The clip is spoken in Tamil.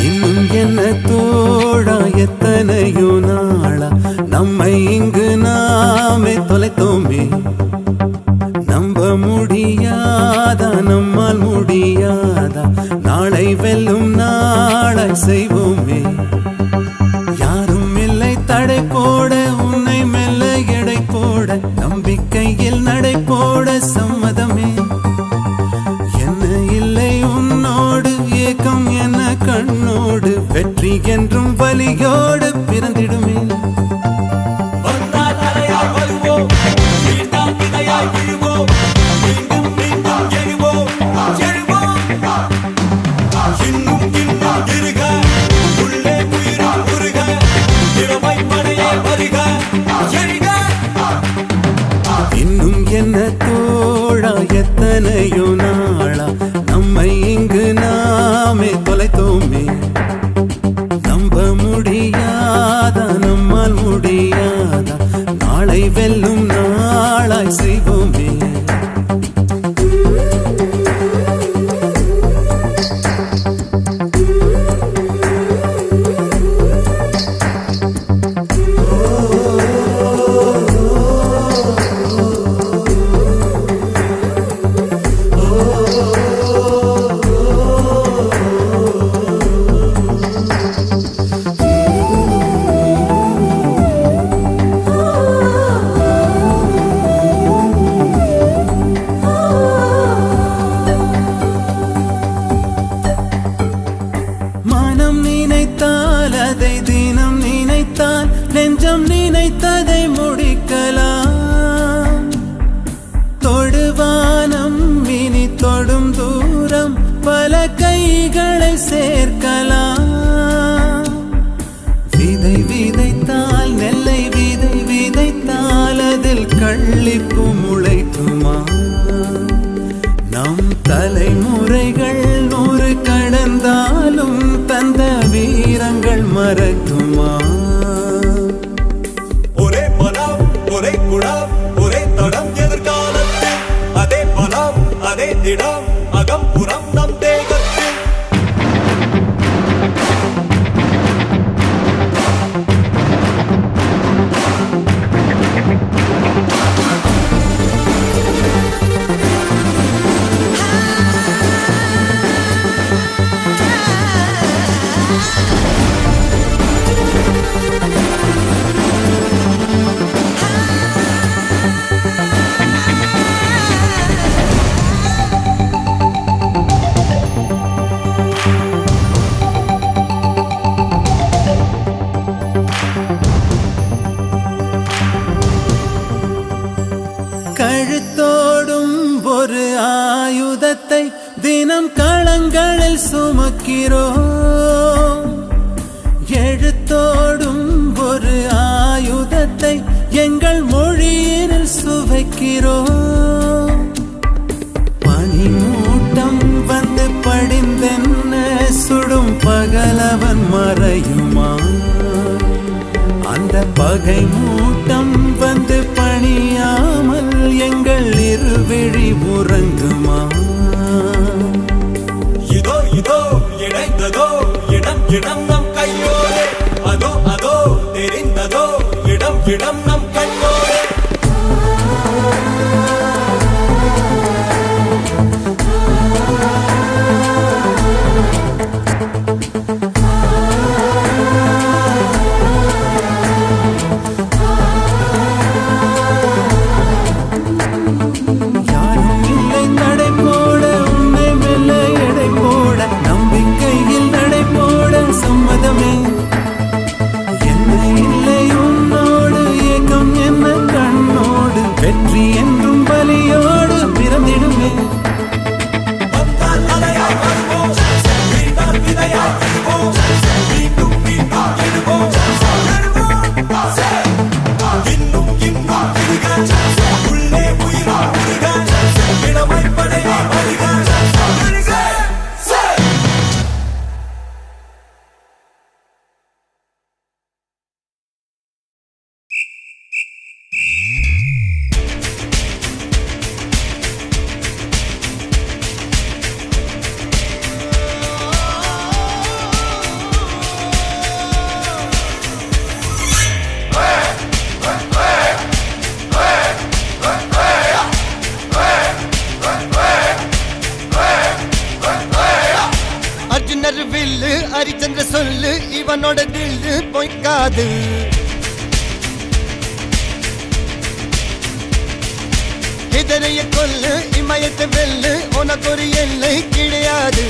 இன்னும் என்ன தோழா எத்தனையோ நாளா நம்மை இங்கு நாமே தொலைத்தோமே. நம்ப முடியாதா நம்மால் முடியாதா நாளை வெல்லும் நாளாய் செய்வோமே. யாரும் இல்லை தடை போட உன்னை மெல்ல எடை போட நம்பிக்கையில் நடை போட சம்மதமே. என்ன இல்லை உன்னோடு ஏக்கம் என்ன கண்ணோடு வெற்றி என்றும் வலியோடு பிறந்திடுமே. இன்னும் என்ன தோழா எத்தனையோ நாளா நம்மை இங்கு நாமே தொலைத்தோமே. நம்ப முடியாதா நம்மால் முடியாதா நாளை வெல்லும் நாளாய் செய்வோமே. நினைத்தால் அதை தினம் நினைத்தால் நெஞ்சம் நினைத்ததை முடிக்கலாம். தொடுவானம் இனி தொடும் தூரம் பல கைகளை சேர்க்கலாம். விதை விதைத்தால் நெல்லை விதை விதைத்தால் அதில் கள்ளிப்பு முளைக்குமா. நம் தலைமுறைகள் 100 கடந்தாலும் தந்த வீரங்கள் மறக்குமா. ஒரே பலம் ஒரே குணம் ஒரே தடம் எதிர்காலத்தில் அதே பலம் அதே திடம் அகம் புறம் நம் தேகத்தில். கழுத்தோடும் ஒரு ஆயுதத்தை தினம் களங்களில் சுமக்கிறோம். எழுத்தோடும் ஒரு ஆயுதத்தை எங்கள் மொழியினில் சுவைக்கிறோம். பனிமூட்டம் வந்து படிந்தென்ன சுடும் பகலவன் மறையுமா. அந்த பகை மூட்டம் வந்து பணியாமல் எங்கள் இருவிழி உறங்குமா. இதோ இதோ இணைந்ததோ இடம் இடம் நம் கையோடு அதோ அதோ தெரிந்ததோ இடம் இடம் நம் கண்ணோடு. வில்லு ஹரிச்சந்திர சொல்லு இவனோட தில்லு பொய்க்காது இதனைய கொல்லு இமயத்தை வெல்லு உனக்கு ஒரு எல்லை கிடையாது